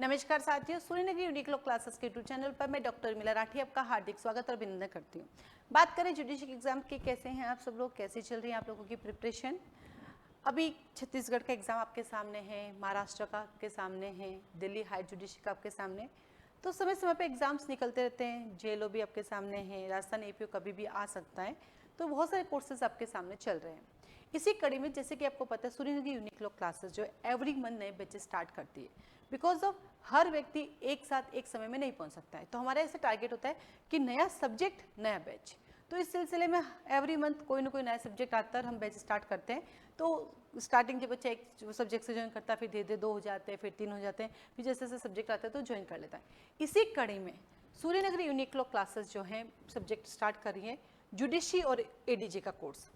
नमस्कार साथियों, Suryanagari unique law classes के यूट्यूब चैनल पर मैं डॉक्टर उर्मिला राठी आपका हार्दिक स्वागत और अभिनंदन करती हूँ। बात करें जुडिशरी एग्जाम की, कैसे हैं आप सब लोग, कैसे चल रही है आप लोगों की प्रिपरेशन। अभी छत्तीसगढ़ का एग्जाम आपके सामने है, महाराष्ट्र का आपके सामने है, दिल्ली हाई जुडिशरी का आपके सामने, तो समय समय पर एग्जाम्स निकलते रहते हैं। जेएलओ भी आपके सामने है, राजस्थान एपीओ कभी भी आ सकता है, तो बहुत सारे कोर्सेज आपके सामने चल रहे हैं। इसी कड़ी में जैसे कि आपको पता है, सूर्यनगरी यूनिक लॉ क्लासेस जो एवरी मंथ नए बैचेस स्टार्ट करती है। बिकॉज ऑफ हर व्यक्ति एक साथ एक समय में नहीं पहुंच सकता है, तो हमारा ऐसा टारगेट होता है कि नया सब्जेक्ट नया बैच। तो इस सिलसिले में एवरी मंथ कोई ना कोई नया सब्जेक्ट आता है और हम बैच स्टार्ट करते हैं। तो स्टार्टिंग जब बच्चा एक सब्जेक्ट से ज्वाइन करता है, फिर धीरे धीरे 2 हो जाते हैं, फिर 3 हो जाते हैं, फिर जैसे जैसे सब्जेक्ट आता है तो ज्वाइन कर लेता है। इसी कड़ी में सूर्यनगरी यूनिक लॉ क्लासेस जो हैं सब्जेक्ट स्टार्ट कर रही है जुडिशरी और एडीजे का कोर्स।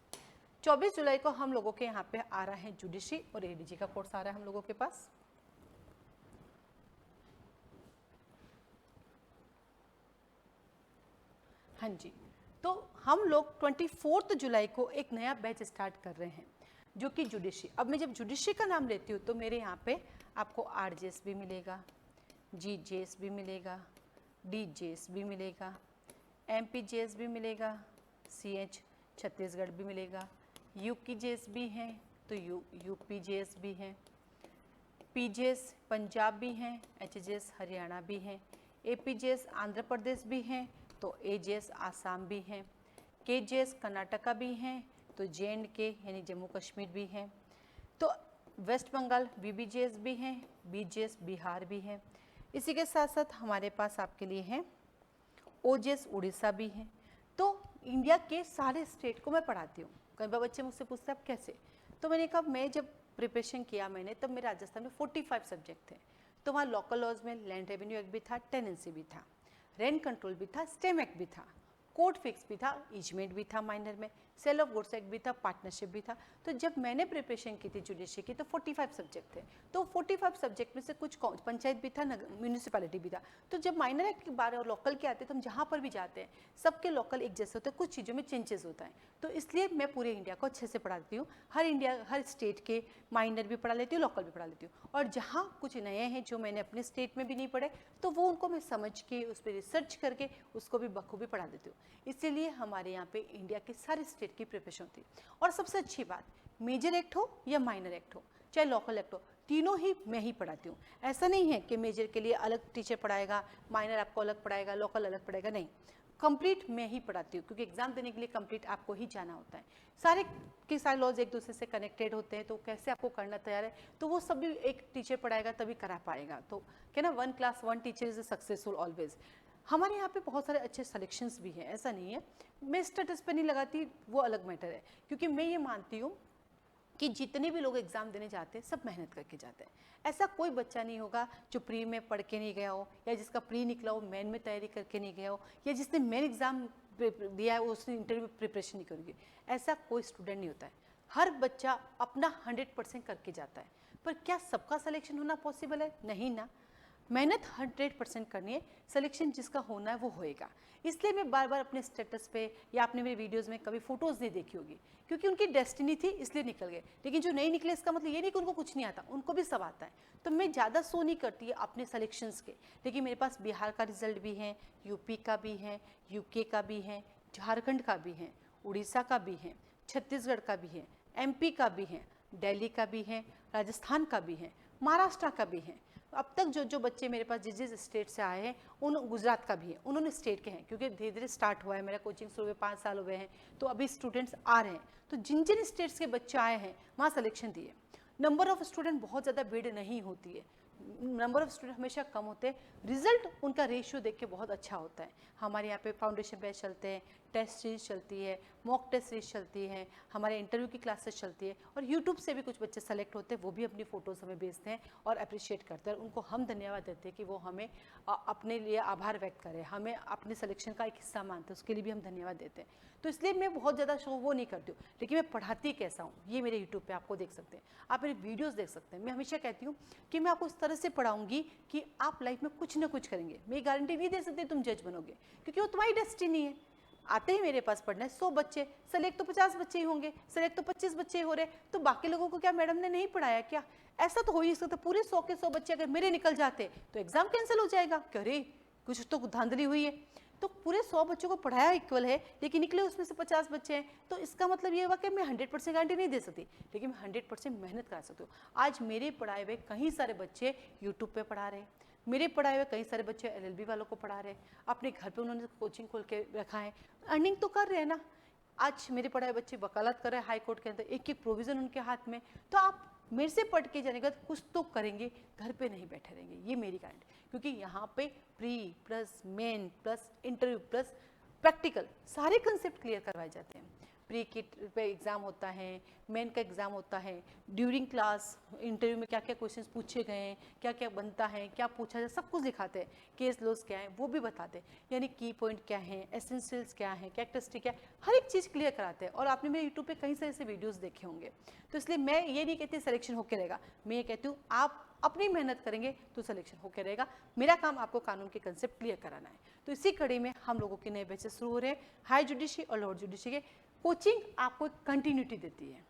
24 जुलाई को हम लोगों के यहाँ पे आ रहा है जुडिशरी और एडीजे का कोर्स आ रहा है हम लोगों के पास। हाँ जी, तो हम लोग 24 जुलाई को एक नया बैच स्टार्ट कर रहे हैं जो कि जुडिशरी। अब मैं जब जुडिशरी का नाम लेती हूँ तो मेरे यहाँ पे आपको आरजेएस भी मिलेगा, जीजेएस भी मिलेगा, डीजेएस भी मिलेगा, एमपीजेएस भी मिलेगा, सीएच छत्तीसगढ़ भी मिलेगा, यूपीजेएस भी हैं तो यूपीजेएस भी हैं, पीजेएस पंजाब भी हैं, एचजेएस हरियाणा भी हैं, एपीजेएस आंध्र प्रदेश भी हैं तो एजेएस आसाम भी हैं, केजेएस कर्नाटका भी हैं तो जेएंडके यानी जम्मू कश्मीर भी हैं, तो वेस्ट बंगाल बीबीजेएस भी हैं, बीजेएस बिहार भी हैं। इसी के साथ साथ हमारे पास आपके लिए हैं ओजेएस उड़ीसा भी हैं। तो इंडिया के सारे स्टेट को मैं पढ़ाती हूँ। कई बार बच्चे मुझसे पूछते हैं आप कैसे, तो मैंने कहा मैं जब प्रिपरेशन किया मैंने तब मेरे राजस्थान में 45 सब्जेक्ट थे। तो वहाँ लोकल लॉज में लैंड रेवेन्यू एक्ट भी था, टेनेंसी भी था, रेंट कंट्रोल भी था, स्टेम एक्ट भी था, कोड फिक्स भी था, इजमेंट भी था माइनर में, सेल ऑफ गुड्स एक्ट भी था, पार्टनरशिप भी था। तो जब मैंने प्रिपरेशन की थी जुडिशरी की तो 45 सब्जेक्ट थे। तो 45 सब्जेक्ट में से कुछ पंचायत भी था, म्यूनिसिपैलिटी भी था। तो जब माइनर एक्ट के बारे और लोकल के आते हैं तो हम जहाँ पर भी जाते हैं सबके लोकल एक जैसे होते हैं, कुछ चीज़ों में चेंजेस होता है। तो इसलिए मैं पूरे इंडिया को अच्छे से पढ़ाती हूँ, हर स्टेट के माइनर भी पढ़ा लेती हूँ, लोकल भी पढ़ा लेती हूँ। और जहाँ कुछ नए हैं जो मैंने अपने स्टेट में भी नहीं पढ़े तो वो उनको मैं समझ के उस पर रिसर्च करके उसको भी बखूबी पढ़ा देती हूँ। इसीलिए हमारे यहाँ पे इंडिया के सारे स्टेट की प्रिपरेशन होती है। और सबसे अच्छी बात, मेजर एक्ट हो या माइनर एक्ट हो चाहे लोकल एक्ट हो, तीनों ही मैं ही पढ़ाती हूँ। ऐसा नहीं है कि मेजर के लिए अलग टीचर पढ़ाएगा, माइनर आपको अलग पढ़ाएगा, लोकल अलग पढ़ाएगा, नहीं, कंप्लीट मैं ही पढ़ाती हूँ क्योंकि एग्जाम देने के लिए कंप्लीट आपको ही जाना होता है। सारे के सारे लॉज एक दूसरे से कनेक्टेड होते हैं, तो कैसे आपको करना तैयार है तो वो सब भी एक टीचर पढ़ाएगा तभी करा पाएगा। तो क्या ना, 1 class 1 teacher is successful always. हमारे यहाँ पे बहुत सारे अच्छे सिलेक्शंस भी हैं, ऐसा नहीं है मैं स्टेटस पे नहीं लगाती, वो अलग मैटर है। क्योंकि मैं ये मानती हूँ कि जितने भी लोग एग्ज़ाम देने जाते हैं सब मेहनत करके जाते हैं। ऐसा कोई बच्चा नहीं होगा जो प्री में पढ़ के नहीं गया हो, या जिसका प्री निकला हो मेन में तैयारी करके नहीं गया हो, या जिसने मेन एग्ज़ाम दिया है उसने इंटरव्यू प्रिपरेशन नहीं करेगी। ऐसा कोई स्टूडेंट नहीं होता है। हर बच्चा अपना 100% करके जाता है। पर क्या सबका सिलेक्शन होना पॉसिबल है? नहीं ना। मेहनत 100% करनी है, सिलेक्शन जिसका होना है वो होएगा। इसलिए मैं बार बार अपने स्टेटस पे या आपने मेरे वीडियोस में कभी फोटोज़ नहीं देखी होगी, क्योंकि उनकी डेस्टिनी थी इसलिए निकल गए। लेकिन जो नहीं निकले इसका मतलब ये नहीं कि उनको कुछ नहीं आता, उनको भी सब आता है। तो मैं ज़्यादा शो नहीं करती है अपने सिलेक्शंस के। लेकिन मेरे पास बिहार का रिजल्ट भी है, यूपी का भी है, यूके का भी है, झारखंड का भी है, उड़ीसा का भी है, छत्तीसगढ़ का भी है, एमपी का भी है, दिल्ली का भी है, राजस्थान का भी है, महाराष्ट्र का भी है। अब तक जो बच्चे मेरे पास जिस जिस स्टेट से आए हैं, उन गुजरात का भी है, उन्होंने स्टेट के हैं, क्योंकि धीरे धीरे स्टार्ट हुआ है मेरा कोचिंग शुरू हुए 5 साल हुए हैं, तो अभी स्टूडेंट्स आ रहे हैं। तो जिन जिन स्टेट्स के बच्चे आए हैं वहाँ सिलेक्शन दिए। नंबर ऑफ स्टूडेंट बहुत ज़्यादा भीड़ नहीं होती है, नंबर ऑफ स्टूडेंट हमेशा कम होते हैं, रिजल्ट उनका रेशियो देख के बहुत अच्छा होता है। हमारे यहाँ पे फाउंडेशन बैच चलते हैं, टेस्ट सीरीज चलती है, मॉक टेस्ट सीरीज चलती है, हमारे इंटरव्यू की क्लासेस चलती है, और यूट्यूब से भी कुछ बच्चे सेलेक्ट होते हैं, वो भी अपनी फ़ोटोज़ हमें भेजते हैं और अप्रिशिएट करते हैं। उनको हम धन्यवाद देते हैं कि वो हमें अपने लिए आभार व्यक्त करें, हमें अपने सिलेक्शन का एक हिस्सा मानते हैं, उसके लिए भी हम धन्यवाद देते हैं। तो इसलिए मैं बहुत ज़्यादा शो वो नहीं करती हूँ, लेकिन मैं पढ़ाती कैसा हूँ ये मेरे यूट्यूब पे आपको देख सकते हैं, आप मेरे वीडियोस देख सकते हैं। मैं हमेशा कहती हूँ कि मैं आपको इस तरह से पढ़ाऊंगी कि आप लाइफ में कुछ ना कुछ करेंगे। मैं गारंटी नहीं दे सकती तुम जज बनोगे, क्योंकि वो तुम्हारी डेस्टिनी है। आते ही मेरे पास पढ़ना है 100 बच्चे, सेलेक्ट तो 50 बच्चे ही होंगे, सेलेक्ट तो 25 बच्चे ही हो रहे, तो बाकी लोगों को क्या मैडम ने नहीं पढ़ाया क्या? ऐसा तो हो ही सकता, पूरे 100 के 100 बच्चे अगर मेरे निकल जाते तो एग्जाम कैंसिल हो जाएगा, क्या रे कुछ तो धांधली हुई है। तो पूरे 100 बच्चों को पढ़ाया इक्वल है, लेकिन निकले उसमें से 50 बच्चे हैं, तो इसका मतलब ये हुआ कि मैं 100% गारंटी नहीं दे सकती, लेकिन मैं 100% मेहनत करा सकती हूँ। आज मेरे पढ़ाए हुए कई सारे बच्चे यूट्यूब पे पढ़ा रहे हैं, मेरे पढ़ाए हुए कई सारे बच्चे LLB वालों को पढ़ा रहे हैं, अपने घर पे उन्होंने कोचिंग खोल के रखा है, अर्निंग तो कर रहे हैं ना। आज मेरे पढ़ाए बच्चे वकालत कर रहे हैं हाई कोर्ट के अंदर, एक एक प्रोविज़न उनके हाथ में। तो आप मेरे से पढ़ के जाने के बाद कुछ तो करेंगे, घर पे नहीं बैठे रहेंगे, ये मेरी गारंटी। क्योंकि यहाँ पे pre plus main plus interview plus practical सारे कंसेप्ट क्लियर करवाए जाते हैं। प्री की पे एग्ज़ाम होता है, मेन का एग्ज़ाम होता है, ड्यूरिंग क्लास इंटरव्यू में क्या क्या क्वेश्चंस पूछे गए हैं, क्या क्या बनता है, क्या पूछा जाए, सब कुछ दिखाते हैं। केस लॉज क्या है वो भी बताते हैं, यानी की पॉइंट क्या है, एसेंशियल्स क्या है, कैरेक्टरिस्टिक क्या है, हर एक चीज़ क्लियर कराते हैं। और आपने मेरे यूट्यूब पे कई सारे ऐसे वीडियोज़ देखे होंगे। तो इसलिए मैं ये नहीं कहती सिलेक्शन होकर रहेगा, मैं ये कहती हूँ आप अपनी मेहनत करेंगे तो सिलेक्शन होकर रहेगा। मेरा काम आपको कानून के कंसेप्ट क्लियर कराना है। तो इसी कड़ी में हम लोगों के नए बैचेस शुरू हो रहे हैं, हाई जुडिशरी और लोअर जुडिशरी के। कोचिंग आपको एक कंटिन्यूटी देती है,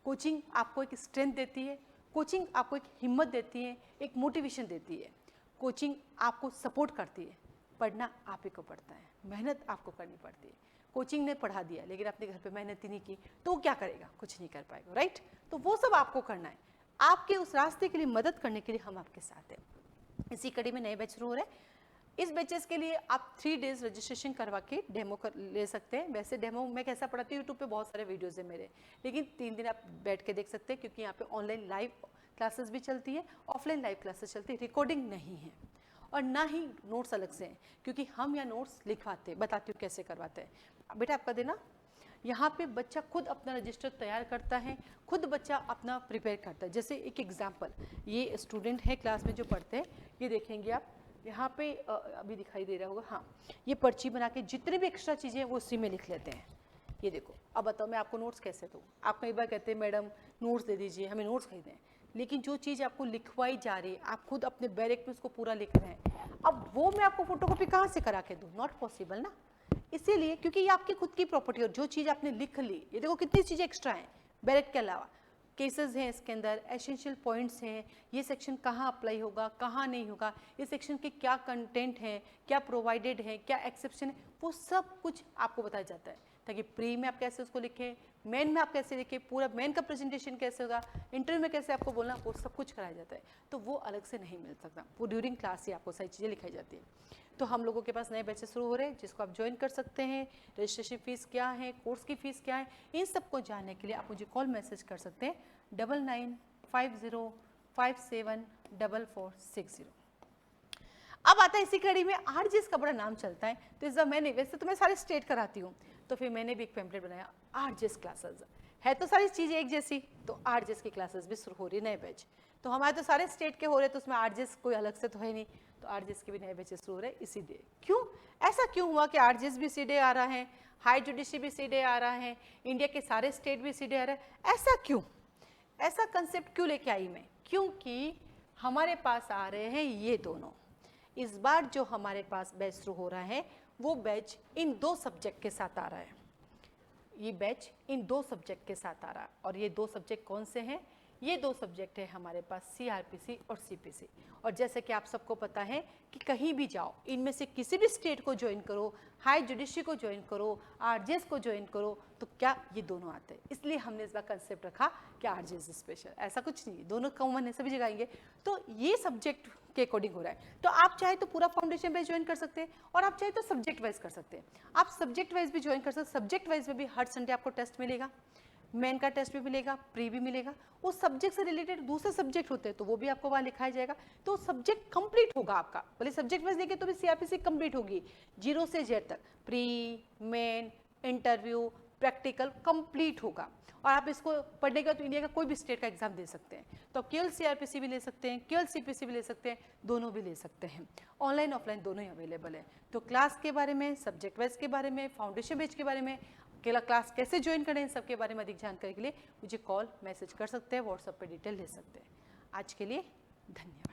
कोचिंग आपको एक स्ट्रेंथ देती है, कोचिंग आपको एक हिम्मत देती है, एक मोटिवेशन देती है, कोचिंग आपको सपोर्ट करती है। पढ़ना आप ही को पड़ता है, मेहनत आपको करनी पड़ती है। कोचिंग ने पढ़ा दिया लेकिन अपने घर पे मेहनत ही नहीं की तो वो क्या करेगा, कुछ नहीं कर पाएगा, राइट। तो वो सब आपको करना है, आपके उस रास्ते के लिए मदद करने के लिए हम आपके साथ हैं। इसी कड़ी में नए बैच शुरू हो रहे हैं। इस बैचेस के लिए आप 3 डेज रजिस्ट्रेशन करवा के डेमो कर ले सकते हैं। वैसे डेमो मैं कैसा पढ़ाती हूँ, यूट्यूब पे बहुत सारे वीडियोस हैं मेरे, लेकिन 3 दिन आप बैठ के देख सकते हैं, क्योंकि यहाँ पे ऑनलाइन लाइव क्लासेस भी चलती है, ऑफलाइन लाइव क्लासेस चलती है, रिकॉर्डिंग नहीं है और ना ही नोट्स अलग से हैं, क्योंकि हम यहाँ नोट्स लिखवाते हैं, बताती हूँ कैसे करवाते हैं। बेटा आपका देना, यहाँ पे बच्चा खुद अपना रजिस्टर तैयार करता है, खुद बच्चा अपना प्रिपेयर करता है। जैसे एक एग्जाम्पल, ये स्टूडेंट है क्लास में जो पढ़ते हैं, ये देखेंगे आप यहाँ पे अभी दिखाई दे रहा होगा, हाँ, ये पर्ची बना के जितने भी एक्स्ट्रा चीज़ें हैं वो उसी में लिख लेते हैं। ये देखो, अब बताओ मैं आपको नोट्स कैसे दूँ। आप कई बार कहते हैं मैडम नोट्स दे दीजिए, हमें नोट्स खरीदें, लेकिन जो चीज़ आपको लिखवाई जा रही है आप खुद अपने बैरेक में उसको पूरा लिख रहे हैं, अब वो मैं आपको फोटोकॉपी कहाँ से करा के दूँ, नॉट पॉसिबल ना। इसीलिए क्योंकि ये आपकी खुद की प्रॉपर्टी, और जो चीज़ आपने लिख ली, ये देखो कितनी चीज़ें एक्स्ट्रा हैं बैरेक के अलावा, केसेस हैं इसके अंदर, एसेंशियल पॉइंट्स हैं, ये सेक्शन कहाँ अप्लाई होगा कहाँ नहीं होगा, ये सेक्शन के क्या कंटेंट है, क्या प्रोवाइडेड है, क्या एक्सेप्शन है, वो सब कुछ आपको बताया जाता है, ताकि प्री में आप कैसे उसको लिखें, मेन में आप कैसे लिखें, पूरा मेन का प्रेजेंटेशन कैसे होगा, इंटरव्यू में कैसे आपको बोलना, वो सब कुछ कराया जाता है। तो वो अलग से नहीं मिल सकता, वो ड्यूरिंग क्लास ही आपको सारी चीज़ें लिखाई जाती है। तो हम लोगों के पास नए बैचेस शुरू हो रहे हैं जिसको आप ज्वाइन कर सकते हैं। रजिस्ट्रेशन फीस क्या है, कोर्स की फ़ीस क्या है, इन सबको जानने के लिए आप मुझे कॉल मैसेज कर सकते हैं 9950574460। अब आता है इसी कड़ी में आरजेएस का बड़ा नाम चलता है, तो इस बार मैंने, वैसे तो मैं सारे स्टेट कराती हूँ, तो फिर मैंने भी एक पैम्पलेट बनाया, आरजेएस क्लासेस है, तो सारी चीज़ें एक जैसी, तो आरजेएस की क्लासेस भी शुरू हो रही है, नए बैच। तो हमारे तो सारे स्टेट के हो रहे, तो उसमें आरजेएस कोई अलग से तो है नहीं, तो आरजेएस के भी नए बैचेस शुरू हो रहे इसी डे। क्यों ऐसा क्यों हुआ कि आरजेएस भी इसी डे आ रहा है, हाई जुडिशरी भी इसी डे आ रहा है, इंडिया के सारे स्टेट भी इसी डे आ रहा है, ऐसा क्यों, ऐसा कंसेप्ट क्यों लेके आई मैं? क्योंकि हमारे पास आ रहे हैं ये दोनों। इस बार जो हमारे पास बैच शुरू हो रहा है वो बैच इन 2 सब्जेक्ट के साथ आ रहा है, ये बैच इन 2 सब्जेक्ट के साथ आ रहा है। और ये 2 सब्जेक्ट कौन से हैं? ये 2 सब्जेक्ट है हमारे पास सीआरपीसी और सीपीसी। और जैसे कि आप सबको पता है कि कहीं भी जाओ, इनमें से किसी भी स्टेट को ज्वाइन करो, हाई जुडिशरी को ज्वाइन करो, आरजेएस को ज्वाइन करो, तो क्या ये दोनों आते हैं। इसलिए हमने इस बार कंसेप्ट रखा कि आरजेएस स्पेशल, ऐसा कुछ नहीं, दोनों कॉमन है, सभी जगह आएंगे। तो ये सब्जेक्ट के अकॉर्डिंग हो रहा है। तो आप चाहे तो पूरा फाउंडेशन बैच ज्वाइन कर सकते हैं, और आप चाहे तो सब्जेक्ट वाइज कर सकते हैं। आप सब्जेक्ट वाइज भी ज्वाइन कर सकते हैं। सब्जेक्ट वाइज में भी हर संडे आपको टेस्ट मिलेगा, मेन का टेस्ट भी मिलेगा, प्री भी मिलेगा। उस सब्जेक्ट से रिलेटेड दूसरे सब्जेक्ट होते हैं तो वो भी आपको वहाँ लिखाया जाएगा। तो सब्जेक्ट कंप्लीट होगा आपका, भले सब्जेक्ट वाइज देखें तो भी सीआरपीसी कंप्लीट होगी, 0 से Z तक, pre, main, interview, practical complete होगा। और आप इसको पढ़ने का तो इंडिया का कोई भी स्टेट का एग्जाम दे सकते हैं। तो केवल सीआरपीसी भी ले सकते हैं, केवल सीपीसी भी ले सकते हैं, दोनों भी ले सकते हैं। ऑनलाइन ऑफलाइन दोनों ही अवेलेबल है। तो क्लास के बारे में, सब्जेक्ट वाइज के बारे में, फाउंडेशन बैच के बारे में, अकेला क्लास कैसे ज्वाइन करें, इन सब के बारे में अधिक जानकारी के लिए मुझे कॉल मैसेज कर सकते हैं, व्हाट्सएप पे डिटेल ले सकते हैं। आज के लिए धन्यवाद।